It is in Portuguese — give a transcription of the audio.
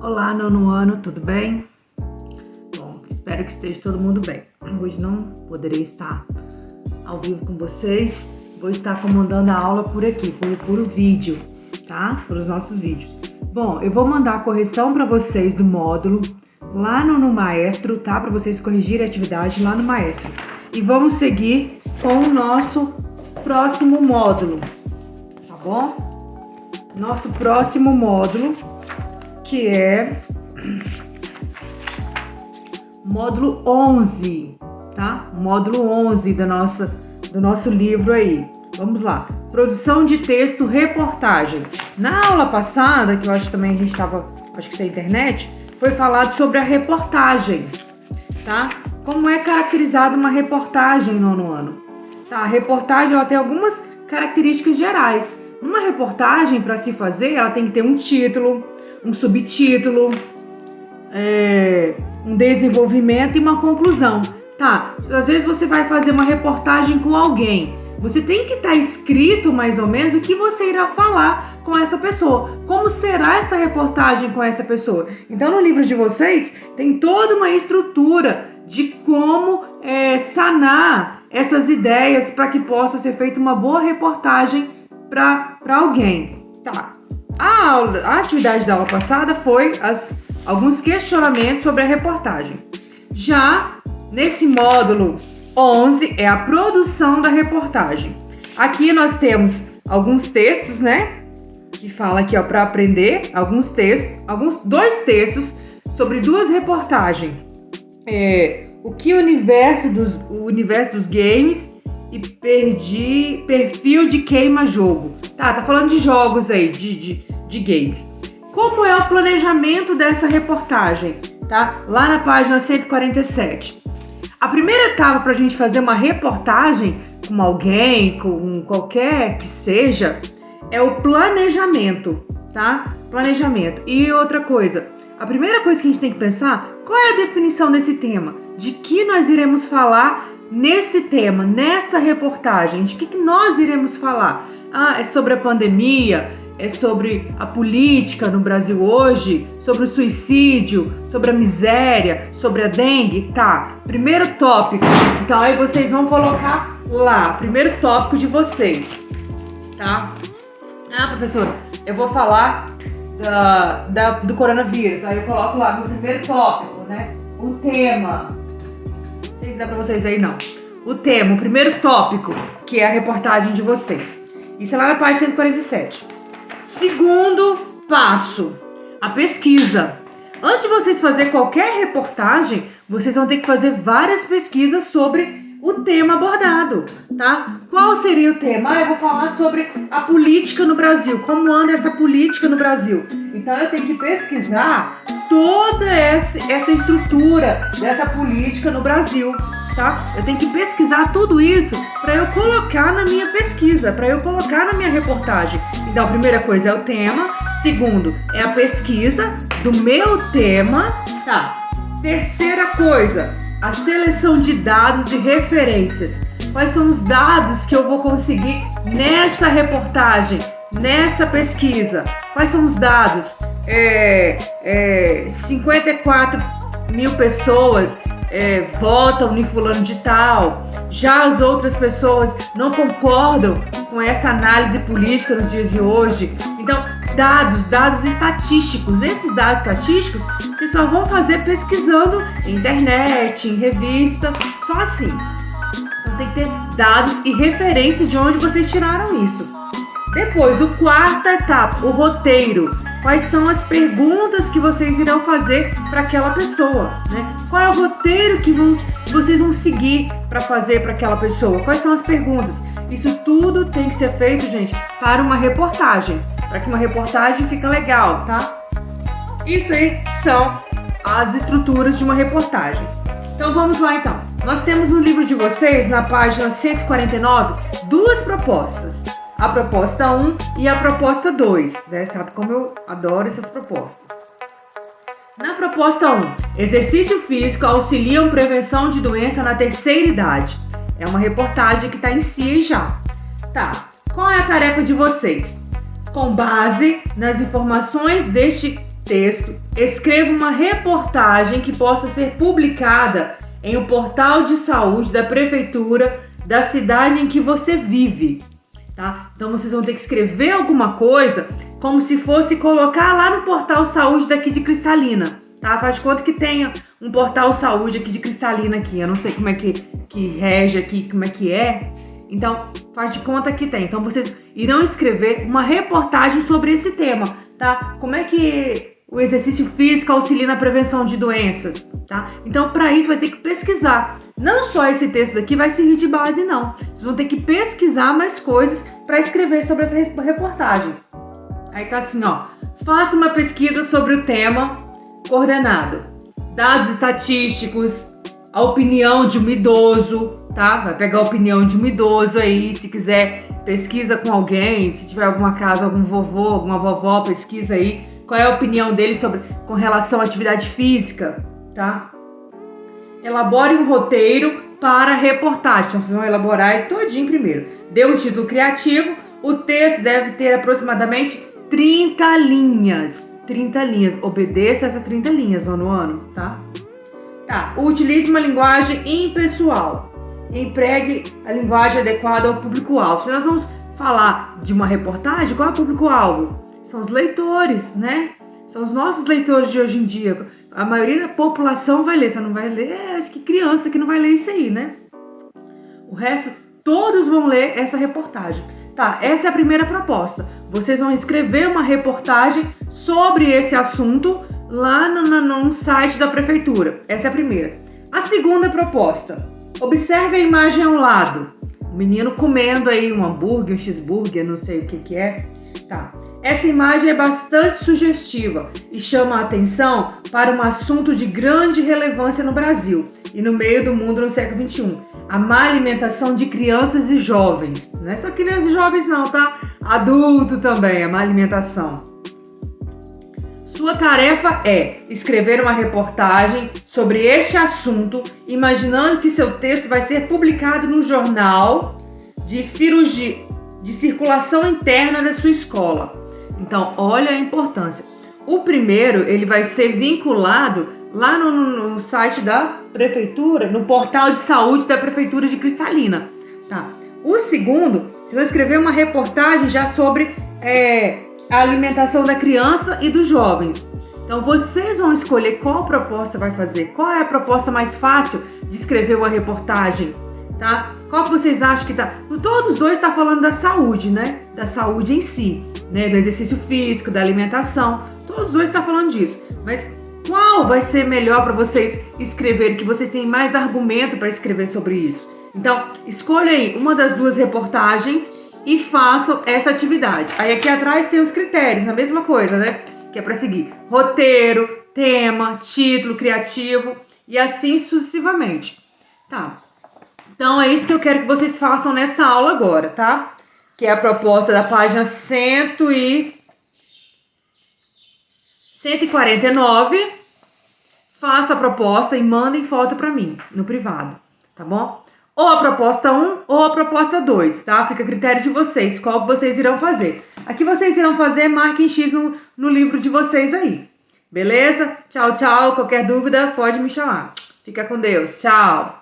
Olá, nono ano, tudo bem? Bom, espero que esteja todo mundo bem. Hoje não poderei estar ao vivo com vocês, vou estar comandando a aula por aqui, por vídeo, tá? Por os nossos vídeos. Bom, eu vou mandar a correção para vocês do módulo lá no Maestro, tá? Para vocês corrigirem a atividade lá no Maestro. E vamos seguir com o nosso próximo módulo, tá bom? Nosso próximo módulo, que é módulo 11, tá? Módulo 11 do nosso livro aí. Vamos lá. Produção de texto, reportagem. Na aula passada, que eu acho que também a gente estava, acho que isso é internet, foi falado sobre a reportagem, tá? Como é caracterizada uma reportagem no nono ano? Tá? A reportagem ela tem algumas características gerais. Uma reportagem, para se fazer, ela tem que ter um título, um subtítulo, um desenvolvimento e uma conclusão. Tá, às vezes você vai fazer uma reportagem com alguém, você tem que estar escrito mais ou menos o que você irá falar com essa pessoa, como será essa reportagem com essa pessoa. Então no livro de vocês tem toda uma estrutura de como sanar essas ideias para que possa ser feita uma boa reportagem para alguém. Tá. A atividade da aula passada foi alguns questionamentos sobre a reportagem. Já nesse módulo 11 é a produção da reportagem. Aqui nós temos alguns textos, né? Que fala aqui, ó, para aprender dois textos sobre duas reportagens. O universo dos games e perfil de queima-jogo. Tá falando de jogos aí, de games. Como é o planejamento dessa reportagem? Tá? Lá na página 147. A primeira etapa para a gente fazer uma reportagem com alguém, com qualquer que seja, é o planejamento, tá? Planejamento. E outra coisa, a primeira coisa que a gente tem que pensar, qual é a definição desse tema? De que nós iremos falar nesse tema, nessa reportagem? De que nós iremos falar? É sobre a pandemia, é sobre a política no Brasil hoje, sobre o suicídio, sobre a miséria, sobre a dengue, tá? Primeiro tópico, então aí vocês vão colocar lá, primeiro tópico de vocês, tá? Professora, eu vou falar do coronavírus, aí eu coloco lá no primeiro tópico, né? O tema, não sei se dá pra vocês aí não, o tema, o primeiro tópico, que é a reportagem de vocês. Isso é lá na página 147. Segundo passo, a pesquisa. Antes de vocês fazerem qualquer reportagem, vocês vão ter que fazer várias pesquisas sobre o tema abordado, tá? Qual seria o tema? Eu vou falar sobre a política no Brasil, como anda essa política no Brasil. Então eu tenho que pesquisar toda essa estrutura dessa política no Brasil, tá? Eu tenho que pesquisar tudo isso para eu colocar na minha pesquisa, para eu colocar na minha reportagem. Então, a primeira coisa é o tema, segundo é a pesquisa do meu tema, tá? Terceira coisa, a seleção de dados e referências. Quais são os dados que eu vou conseguir nessa reportagem, nessa pesquisa? Quais são os dados? 54 mil pessoas votam em fulano de tal. Já as outras pessoas não concordam com essa análise política nos dias de hoje. Então, dados estatísticos. Esses dados estatísticos vocês só vão fazer pesquisando em internet, em revista, só assim. Então tem que ter dados e referências de onde vocês tiraram isso. Depois, a quarta etapa, o roteiro. Quais são as perguntas que vocês irão fazer para aquela pessoa, né? Qual é o roteiro que vocês vão seguir para fazer para aquela pessoa? Quais são as perguntas? Isso tudo tem que ser feito, gente, para uma reportagem, para que uma reportagem fique legal, tá? Isso aí são as estruturas de uma reportagem. Então vamos lá então. Nós temos no livro de vocês, na página 149, duas propostas. A proposta 1 e a proposta 2, né? Sabe como eu adoro essas propostas. Na proposta 1, exercício físico auxiliam prevenção de doença na terceira idade. É uma reportagem que está em si já. Tá, qual é a tarefa de vocês? Com base nas informações deste texto, escreva uma reportagem que possa ser publicada em um portal de saúde da prefeitura da cidade em que você vive, tá? Então vocês vão ter que escrever alguma coisa como se fosse colocar lá no portal saúde daqui de Cristalina, tá? Faz de conta que tenha um portal saúde aqui de Cristalina aqui, eu não sei como é que rege aqui, como é que é. Então, faz de conta que tem. Então, vocês irão escrever uma reportagem sobre esse tema, tá? Como é que o exercício físico auxilia na prevenção de doenças, tá? Então, para isso, vai ter que pesquisar. Não só esse texto daqui vai servir de base, não. Vocês vão ter que pesquisar mais coisas para escrever sobre essa reportagem. Aí tá assim, ó. Faça uma pesquisa sobre o tema coordenado. Dados estatísticos, a opinião de um idoso, tá? Vai pegar a opinião de um idoso aí, se quiser, pesquisa com alguém, se tiver alguma casa, algum vovô, alguma vovó, pesquisa aí qual é a opinião dele com relação à atividade física, tá? Elabore um roteiro para a reportagem. Então, vocês vão elaborar ele todinho primeiro. Dê um título criativo, o texto deve ter aproximadamente 30 linhas. 30 linhas, obedeça essas 30 linhas ano a ano, tá? Tá, utilize uma linguagem impessoal. Empregue a linguagem adequada ao público-alvo. Se nós vamos falar de uma reportagem, qual é o público-alvo? São os leitores, né? São os nossos leitores de hoje em dia. A maioria da população vai ler. Você não vai ler, acho que criança que não vai ler isso aí, né? O resto, todos vão ler essa reportagem. Tá, essa é a primeira proposta. Vocês vão escrever uma reportagem sobre esse assunto lá no site da prefeitura. Essa é a primeira. A segunda proposta. Observe a imagem ao lado. O menino comendo aí um hambúrguer, um cheeseburger, não sei o que é. Tá. Essa imagem é bastante sugestiva e chama a atenção para um assunto de grande relevância no Brasil e no meio do mundo no século XXI. A má alimentação de crianças e jovens. Não é só crianças e jovens não, tá? Adulto também, a má alimentação. Sua tarefa é escrever uma reportagem sobre este assunto, imaginando que seu texto vai ser publicado no jornal de circulação interna da sua escola. Então, olha a importância. O primeiro, ele vai ser vinculado lá no site da prefeitura, no portal de saúde da prefeitura de Cristalina. Tá. O segundo, vocês vão escrever uma reportagem já sobre a alimentação da criança e dos jovens. Então, vocês vão escolher qual proposta vai fazer, qual é a proposta mais fácil de escrever uma reportagem, tá? Qual que vocês acham que tá? Todos os dois estão falando da saúde, né? Da saúde em si, né? Do exercício físico, da alimentação. Todos os dois estão falando disso. Mas qual vai ser melhor para vocês escreverem, que vocês têm mais argumento para escrever sobre isso? Então, escolha aí uma das duas reportagens e façam essa atividade. Aí aqui atrás tem os critérios, a mesma coisa, né? Que é para seguir roteiro, tema, título criativo e assim sucessivamente. Tá. Então, é isso que eu quero que vocês façam nessa aula agora, tá? Que é a proposta da página 149. Faça a proposta e mandem foto para mim, no privado, tá bom? Ou a proposta 1 ou a proposta 2, tá? Fica a critério de vocês, qual que vocês irão fazer. Aqui vocês irão fazer, marquem X no livro de vocês aí. Beleza? Tchau, tchau. Qualquer dúvida, pode me chamar. Fica com Deus. Tchau.